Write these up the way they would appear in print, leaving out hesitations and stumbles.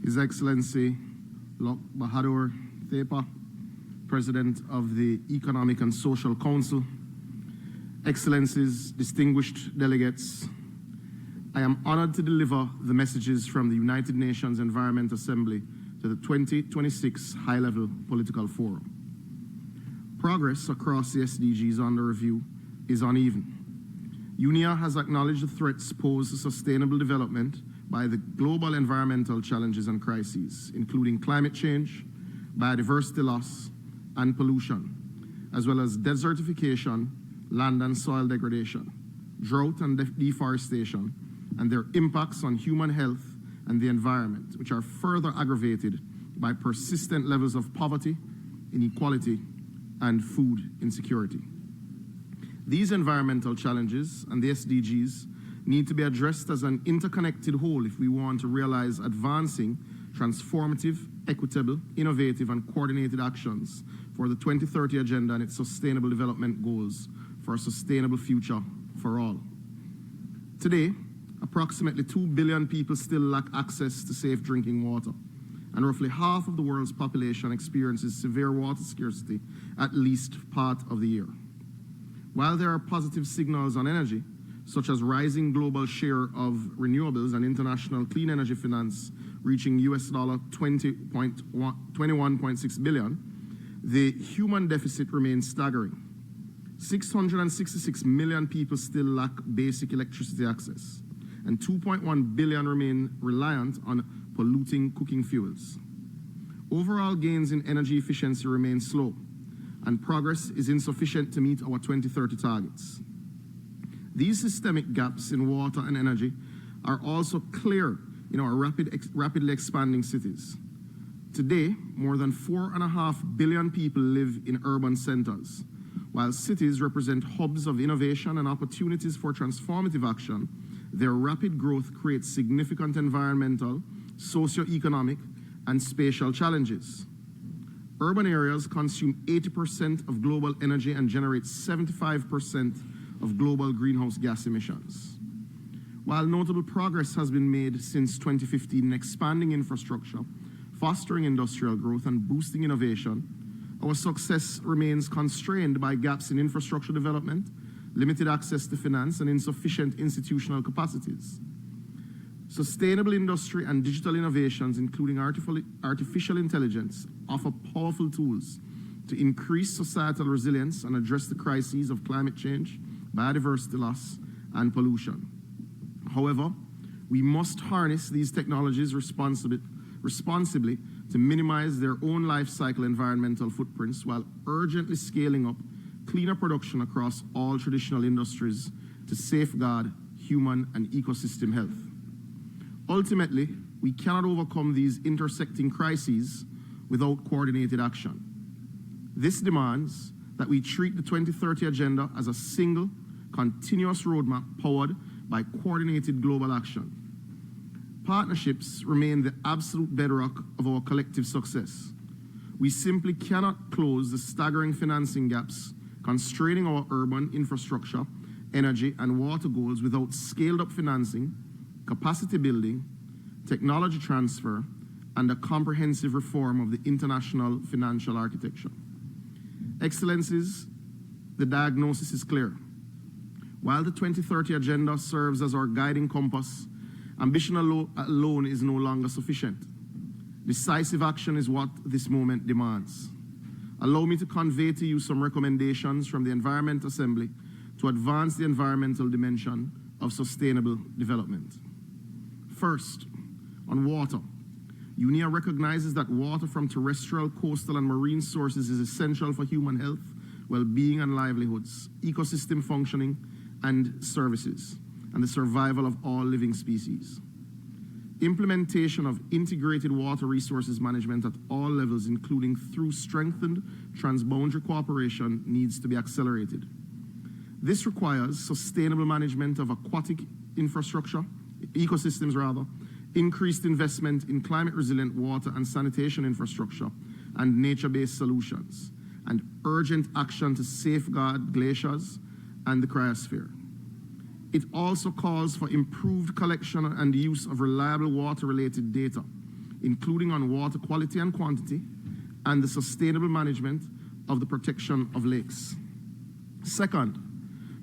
His Excellency Lok Bahadur Thepa, President of the Economic and Social Council, Excellencies, distinguished delegates, I am honored to deliver the messages from the United Nations Environment Assembly to the 2026 High-Level Political Forum. Progress across the SDGs under review is uneven. UNEA has acknowledged the threats posed to sustainable development by the global environmental challenges and crises, including climate change, biodiversity loss, and pollution, as well as desertification, land and soil degradation, drought and deforestation, and their impacts on human health and the environment, which are further aggravated by persistent levels of poverty, inequality, and food insecurity. These environmental challenges and the SDGs need to be addressed as an interconnected whole if we want to realize advancing, transformative, equitable, innovative, and coordinated actions for the 2030 Agenda and its sustainable development goals for a sustainable future for all. Today, approximately 2 billion people still lack access to safe drinking water, and roughly half of the world's population experiences severe water scarcity at least part of the year. While there are positive signals on energy, such as rising global share of renewables and international clean energy finance reaching US $21.6 billion, the human deficit remains staggering. 666 million people still lack basic electricity access, and 2.1 billion remain reliant on polluting cooking fuels. Overall gains in energy efficiency remain slow, and progress is insufficient to meet our 2030 targets. These systemic gaps in water and energy are also clear in our rapidly expanding cities. Today, more than 4.5 billion people live in urban centers. While cities represent hubs of innovation and opportunities for transformative action, their rapid growth creates significant environmental, socio-economic, and spatial challenges. Urban areas consume 80% of global energy and generate 75% of global greenhouse gas emissions. While notable progress has been made since 2015 in expanding infrastructure, fostering industrial growth, and boosting innovation, our success remains constrained by gaps in infrastructure development, limited access to finance, and insufficient institutional capacities. Sustainable industry and digital innovations, including artificial intelligence, offer powerful tools to increase societal resilience and address the crises of climate change, biodiversity loss, and pollution. However, we must harness these technologies responsibly to minimize their own life cycle environmental footprints while urgently scaling up cleaner production across all traditional industries to safeguard human and ecosystem health. Ultimately, we cannot overcome these intersecting crises without coordinated action. This demands that we treat the 2030 Agenda as a single, continuous roadmap powered by coordinated global action. Partnerships remain the absolute bedrock of our collective success. We simply cannot close the staggering financing gaps constraining our urban infrastructure, energy, and water goals without scaled-up financing, capacity building, technology transfer, and a comprehensive reform of the international financial architecture. Excellencies, the diagnosis is clear. While the 2030 Agenda serves as our guiding compass, ambition alone is no longer sufficient. Decisive action is what this moment demands. Allow me to convey to you some recommendations from the Environment Assembly to advance the environmental dimension of sustainable development. First, on water. UNEA recognizes that water from terrestrial, coastal, and marine sources is essential for human health, well-being and livelihoods, ecosystem functioning and services, and the survival of all living species. Implementation of integrated water resources management at all levels, including through strengthened transboundary cooperation, needs to be accelerated. This requires sustainable management of aquatic ecosystems, increased investment in climate-resilient water and sanitation infrastructure and nature-based solutions, and urgent action to safeguard glaciers and the cryosphere. It also calls for improved collection and use of reliable water-related data, including on water quality and quantity, and the sustainable management of the protection of lakes. Second,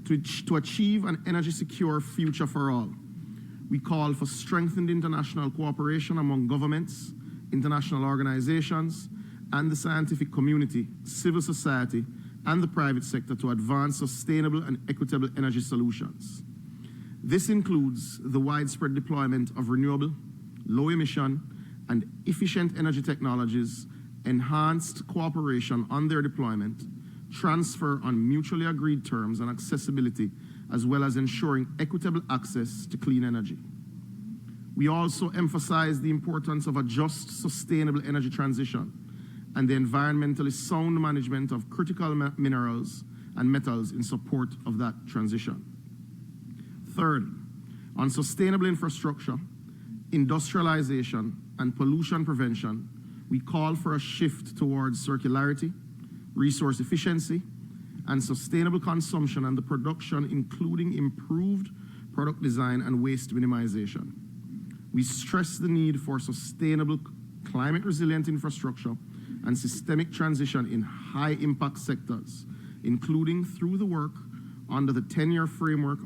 to achieve an energy-secure future for all, we call for strengthened international cooperation among governments, international organizations, and the scientific community, civil society, and the private sector to advance sustainable and equitable energy solutions. This includes the widespread deployment of renewable, low-emission, and efficient energy technologies, enhanced cooperation on their deployment, transfer on mutually agreed terms and accessibility, as well as ensuring equitable access to clean energy. We also emphasize the importance of a just, sustainable energy transition and the environmentally sound management of critical minerals and metals in support of that transition. Third, on sustainable infrastructure, industrialization, and pollution prevention, we call for a shift towards circularity, resource efficiency, and sustainable consumption and the production, including improved product design and waste minimization. We stress the need for sustainable, climate-resilient infrastructure and systemic transition in high-impact sectors, including through the work under the 10-year framework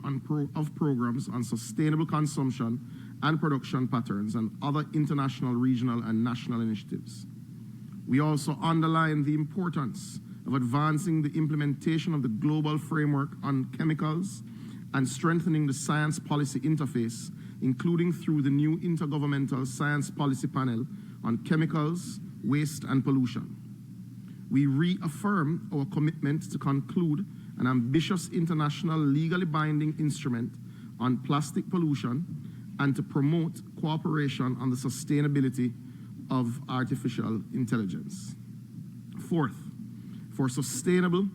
of programs on sustainable consumption and production patterns and other international, regional, and national initiatives. We also underline the importance of advancing the implementation of the global framework on chemicals and strengthening the science policy interface, including through the new Intergovernmental Science Policy Panel on Chemicals, Waste, and Pollution. We reaffirm our commitment to conclude an ambitious international legally binding instrument on plastic pollution and to promote cooperation on the sustainability of artificial intelligence. Fourth, for sustainable,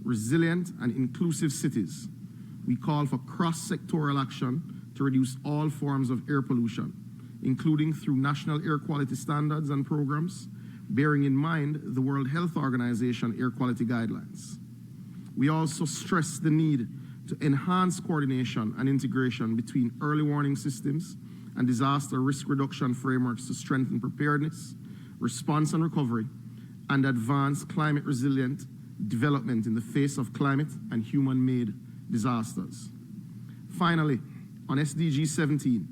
resilient, and inclusive cities, we call for cross-sectoral action to reduce all forms of air pollution, including through national air quality standards and programs, bearing in mind the World Health Organization air quality guidelines. We also stress the need to enhance coordination and integration between early warning systems and disaster risk reduction frameworks to strengthen preparedness, response and recovery, and advance climate-resilient development in the face of climate and human-made disasters. Finally, on SDG 17,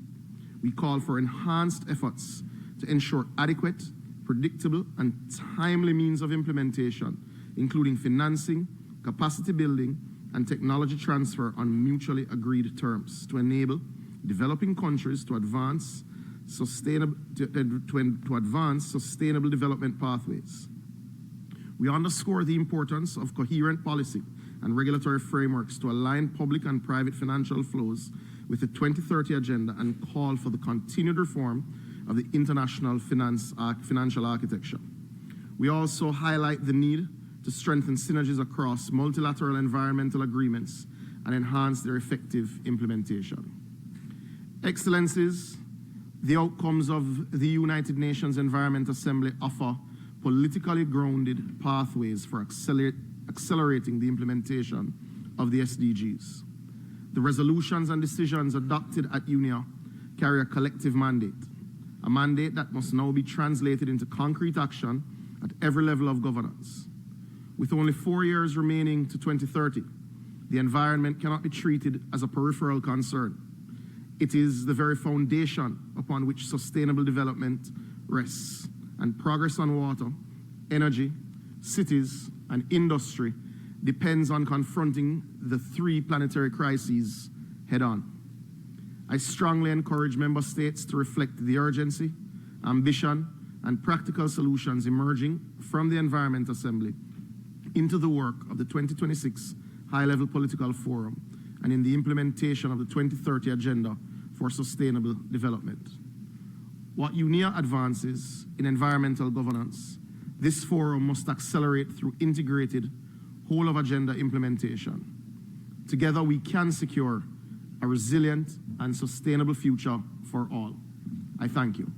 we call for enhanced efforts to ensure adequate, predictable, and timely means of implementation, including financing, capacity building, and technology transfer on mutually agreed terms to enable developing countries to advance sustainable development pathways. We underscore the importance of coherent policy and regulatory frameworks to align public and private financial flows with the 2030 agenda and call for the continued reform of the international financial architecture. We also highlight the need to strengthen synergies across multilateral environmental agreements and enhance their effective implementation. Excellencies, the outcomes of the United Nations Environment Assembly offer politically grounded pathways for accelerating the implementation of the SDGs. The resolutions and decisions adopted at UNEA carry a collective mandate, a mandate that must now be translated into concrete action at every level of governance. With only 4 years remaining to 2030, the environment cannot be treated as a peripheral concern. It is the very foundation upon which sustainable development rests, and progress on water, energy, cities, and industry depends on confronting the 3 planetary crises head-on. I strongly encourage member states to reflect the urgency, ambition, and practical solutions emerging from the Environment Assembly into the work of the 2026 High-Level Political Forum and in the implementation of the 2030 Agenda for Sustainable Development. What UNEA advances in environmental governance, this forum must accelerate through integrated whole-of-agenda implementation. Together we can secure a resilient and sustainable future for all. I thank you.